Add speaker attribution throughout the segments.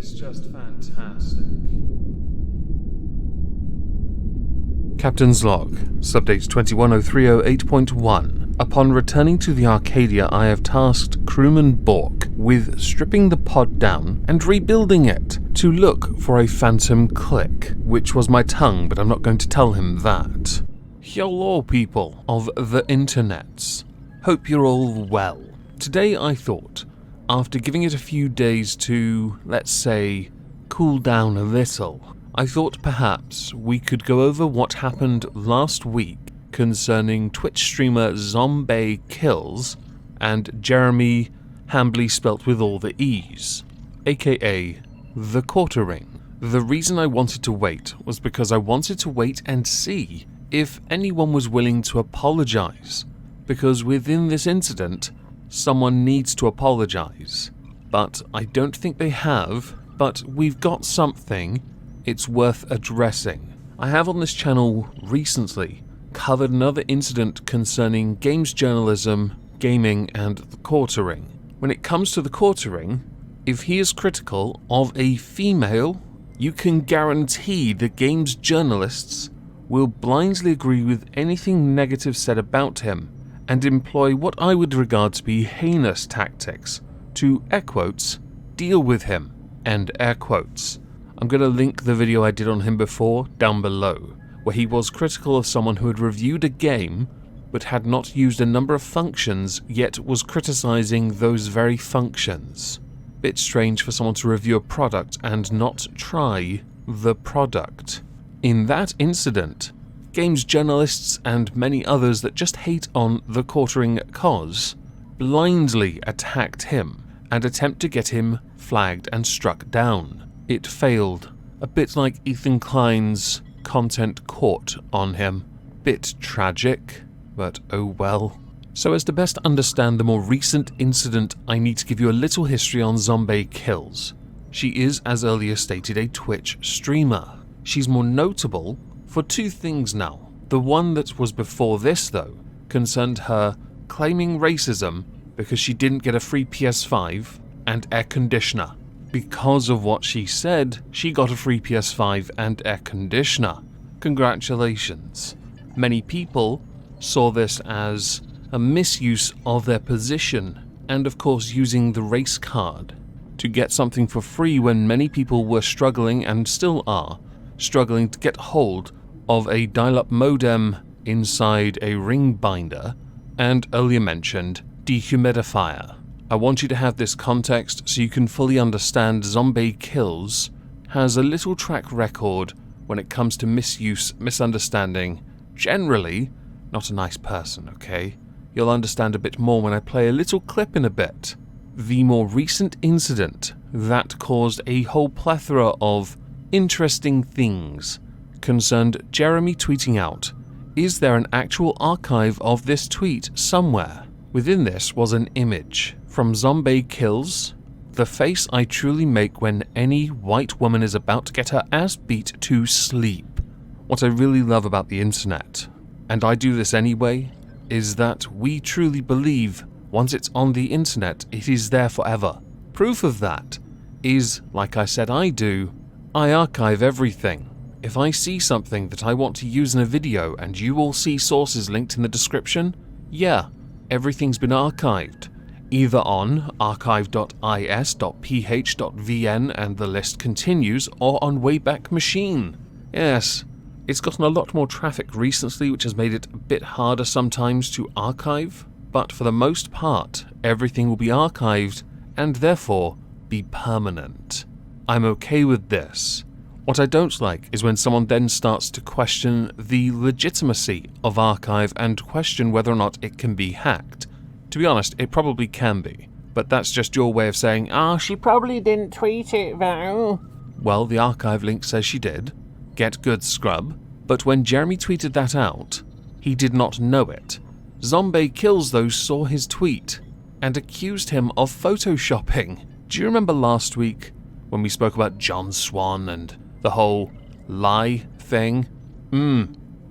Speaker 1: is just fantastic. Captain's Log, Subdate 210308.1. Upon returning to the Arcadia, I have tasked crewman Bork with stripping the pod down and rebuilding it to look for a phantom click, which was my tongue, but I'm not going to tell him that. Hello, people of the internets. Hope you're all well. Today I thought, after giving it a few days to, let's say, cool down a little, I thought perhaps we could go over what happened last week concerning Twitch streamer ZombieKills and Jeremy Hambly spelt with all the E's, aka the Quartering. The reason I wanted to wait was because I wanted to wait and see if anyone was willing to apologize, because within this incident, someone needs to apologize. But I don't think they have, but we've got something. It's worth addressing. I have on this channel recently covered another incident concerning games journalism, gaming, and the Quartering. When it comes to the Quartering, if he is critical of a female, you can guarantee the games journalists will blindly agree with anything negative said about him and employ what I would regard to be heinous tactics to, air quotes, deal with him, end air quotes. I'm going to link the video I did on him before down below, where he was critical of someone who had reviewed a game but had not used a number of functions yet was criticizing those very functions. Bit strange for someone to review a product and not try the product. In that incident, games journalists and many others that just hate on the Quartering cause blindly attacked him and attempt to get him flagged and struck down. It failed, a bit like Ethan Klein's content caught on him. Bit tragic, but oh well. So as to best understand the more recent incident, I need to give you a little history on ZombieKills. She is, as earlier stated, a Twitch streamer. She's more notable for two things now. The one that was before this, though, concerned her claiming racism because she didn't get a free PS5 and air conditioner. Because of what she said, she got a free PS5 and air conditioner. Congratulations. Many people saw this as a misuse of their position, and of course using the race card to get something for free when many people were struggling, and still are, struggling to get hold of a dial-up modem inside a ring binder, and earlier mentioned dehumidifier. I want you to have this context so you can fully understand ZombieKills has a little track record when it comes to misuse, misunderstanding, generally not a nice person, okay? You'll understand a bit more when I play a little clip in a bit. The more recent incident that caused a whole plethora of interesting things concerned Jeremy tweeting out, "Is there an actual archive of this tweet somewhere?" Within this was an image from ZombieKills, the face I truly make when any white woman is about to get her ass beat to sleep. What I really love about the internet, and I do this anyway, is that we truly believe once it's on the internet, it is there forever. Proof of that is, like I said I do, I archive everything. If I see something that I want to use in a video and you all see sources linked in the description, yeah, everything's been archived. Either on archive.is.ph.vn and the list continues, or on Wayback Machine. Yes, it's gotten a lot more traffic recently, which has made it a bit harder sometimes to archive, but for the most part, everything will be archived and therefore be permanent. I'm okay with this. What I don't like is when someone then starts to question the legitimacy of archive and question whether or not it can be hacked. To be honest, it probably can be, but that's just your way of saying, she probably didn't tweet it though. Well, the archive link says she did. Get good, scrub. But when Jeremy tweeted that out, he did not know it. ZombieKills, though, saw his tweet and accused him of photoshopping. Do you remember last week when we spoke about John Swan and the whole lie thing?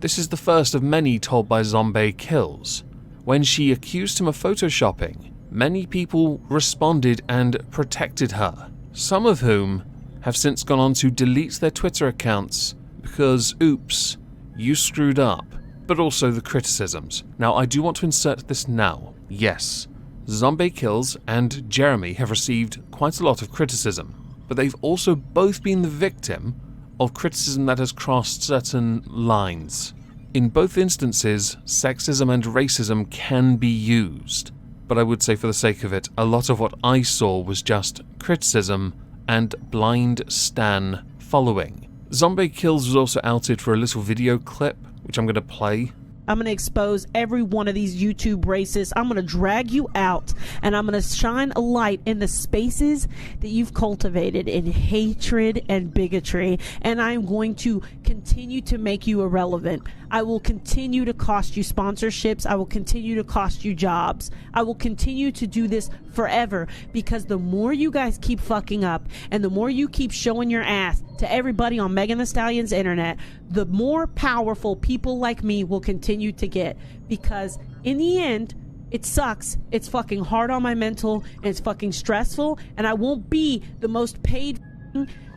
Speaker 1: This is the first of many told by ZombieKills. When she accused him of photoshopping, many people responded and protected her, some of whom have since gone on to delete their Twitter accounts because, oops, you screwed up, but also the criticisms. Now, I do want to insert this now. Yes, ZombieKills and Jeremy have received quite a lot of criticism, but they've also both been the victim of criticism that has crossed certain lines. In both instances, sexism and racism can be used, but I would say for the sake of it, a lot of what I saw was just criticism and blind stan following. ZombieKills was also outed for a little video clip, which I'm going to play.
Speaker 2: I'm going to expose every one of these YouTube racists. I'm going to drag you out, and I'm going to shine a light in the spaces that you've cultivated in hatred and bigotry, and I'm going to continue to make you irrelevant. I will continue to cost you sponsorships. I will continue to cost you jobs. I will continue to do this forever, because the more you guys keep fucking up and the more you keep showing your ass to everybody on Megan Thee Stallion's internet, the more powerful people like me will continue to get, because in the end, it sucks. It's fucking hard on my mental, and it's fucking stressful, and I won't be the most paid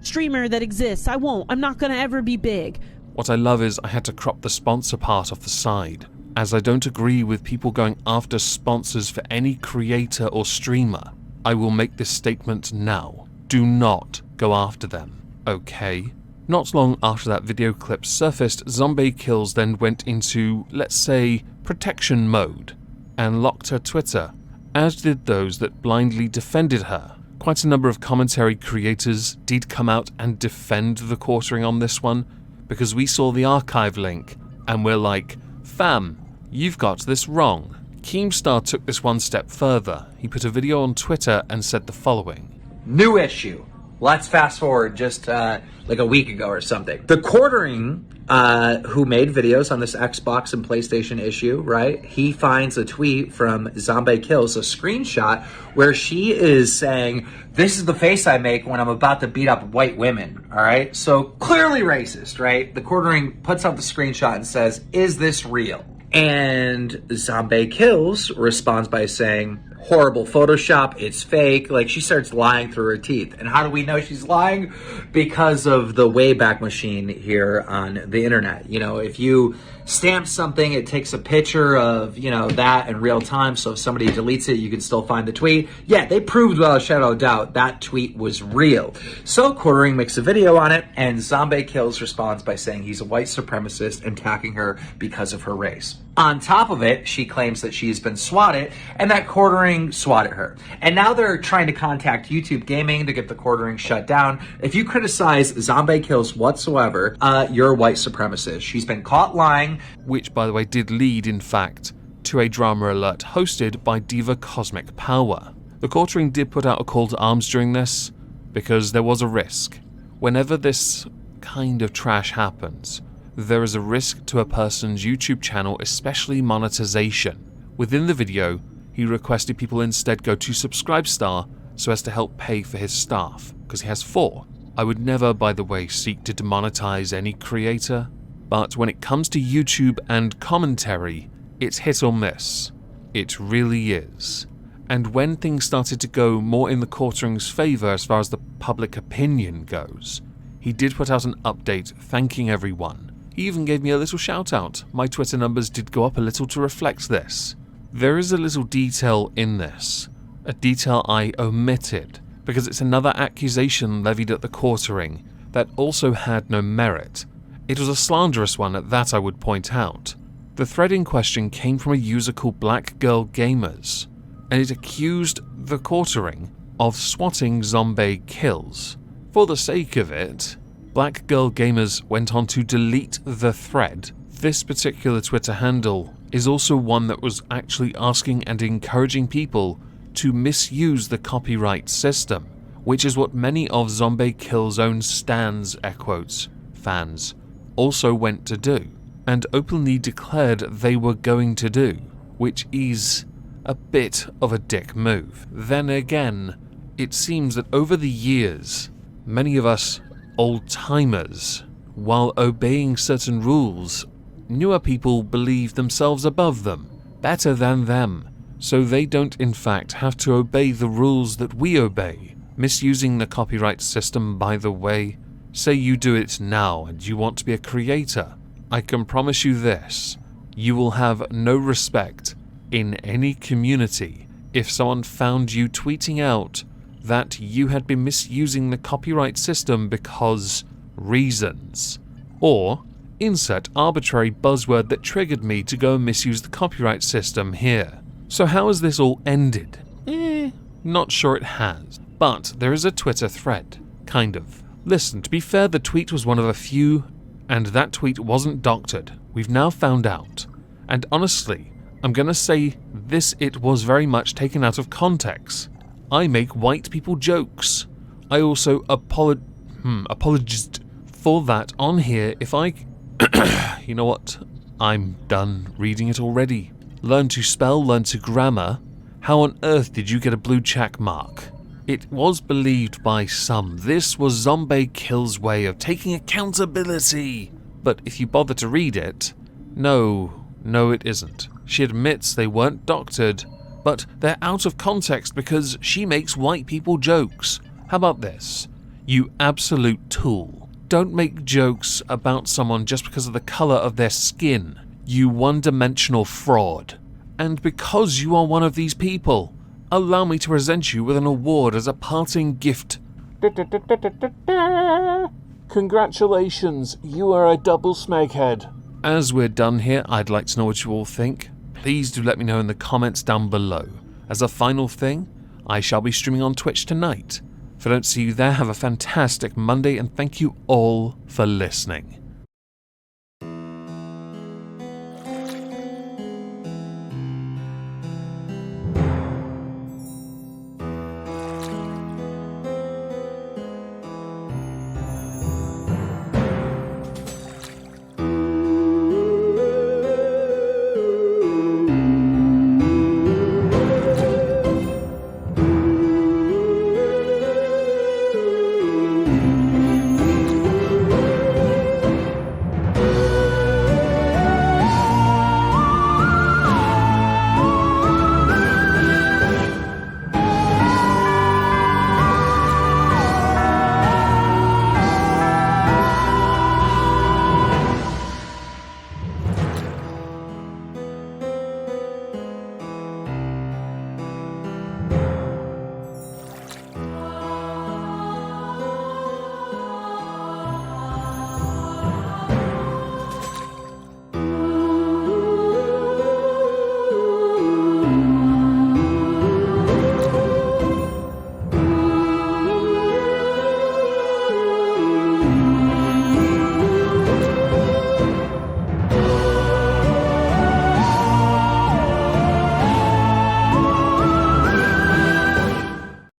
Speaker 2: streamer that exists. I won't. I'm not gonna ever be big.
Speaker 1: What I love is I had to crop the sponsor part off the side, as I don't agree with people going after sponsors for any creator or streamer. I will make this statement now. Do not go after them, okay? Not long after that video clip surfaced, ZombieKills then went into, let's say, protection mode, and locked her Twitter, as did those that blindly defended her. Quite a number of commentary creators did come out and defend the quartering on this one, because we saw the archive link, and we're like, fam, you've got this wrong. Keemstar took this one step further. He put a video on Twitter and said the following.
Speaker 3: New issue. Let's fast forward just like a week ago or something. The quartering who made videos on this Xbox and PlayStation issue, right? He finds a tweet from ZombieKills, a screenshot where she is saying, this is the face I make when I'm about to beat up white women, all right? So clearly racist, right? The quartering puts out the screenshot and says, is this real? And ZombieKills responds by saying, horrible Photoshop, it's fake. Like, she starts lying through her teeth. And how do we know she's lying? Because of the Wayback Machine here on the internet. You know, if you stamp something, it takes a picture of, you know, that in real time. So if somebody deletes it, you can still find the tweet. Yeah, they proved without a shadow of doubt that tweet was real. So Quartering makes a video on it, and ZombieKills responds by saying he's a white supremacist and attacking her because of her race. On top of it, she claims that she's been swatted and that Quartering swatted her. And now they're trying to contact YouTube Gaming to get the Quartering shut down. If you criticize ZombieKills whatsoever, you're a white supremacist. She's been caught lying.
Speaker 1: Which, by the way, did lead, in fact, to a drama alert hosted by Diva Cosmic Power. The Quartering did put out a call to arms during this, because there was a risk. Whenever this kind of trash happens, there is a risk to a person's YouTube channel, especially monetization. Within the video, he requested people instead go to Subscribestar so as to help pay for his staff, because he has 4. I would never, by the way, seek to demonetize any creator, but when it comes to YouTube and commentary, it's hit or miss. It really is. And when things started to go more in the Quartering's favor as far as the public opinion goes, he did put out an update thanking everyone. He even gave me a little shout out. My Twitter numbers did go up a little to reflect this. There is a little detail in this, a detail I omitted, because it's another accusation levied at the Quartering that also had no merit. It was a slanderous one at that, I would point out. The thread in question came from a user called Black Girl Gamers, and it accused the Quartering of swatting ZombieKills. For the sake of it, Black Girl Gamers went on to delete the thread. This particular Twitter handle is also one that was actually asking and encouraging people to misuse the copyright system, which is what many of ZombieKills' own stans, air quotes, fans, also went to do, and openly declared they were going to do, which is a bit of a dick move. Then again, it seems that over the years, many of us old-timers, while obeying certain rules, newer people believe themselves above them, better than them, so they don't in fact have to obey the rules that we obey. misusing the copyright system, by the way, say you do it now and you want to be a creator, I can promise you this, you will have no respect in any community if someone found you tweeting out that you had been misusing the copyright system because reasons, or insert arbitrary buzzword that triggered me to go and misuse the copyright system here. So how has this all ended? Not sure it has, but there is a Twitter thread, kind of. Listen, to be fair, the tweet was one of a few, and that tweet wasn't doctored. We've now found out. And honestly, I'm gonna say this, it was very much taken out of context. I make white people jokes. I also apologized for that on here if I... You know what? I'm done reading it already. Learn to spell, learn to grammar. How on earth did you get a blue check mark? It was believed by some this was Zombie Kill's way of taking accountability. But if you bother to read it, no, it isn't. She admits they weren't doctored, but they're out of context because she makes white people jokes. How about this? You absolute tool. Don't make jokes about someone just because of the color of their skin. You one-dimensional fraud. And because you are one of these people, allow me to present you with an award as a parting gift. Congratulations, you are a double smeghead. As we're done here, I'd like to know what you all think. Please do let me know in the comments down below. As a final thing, I shall be streaming on Twitch tonight. If I don't see you there, have a fantastic Monday, and thank you all for listening.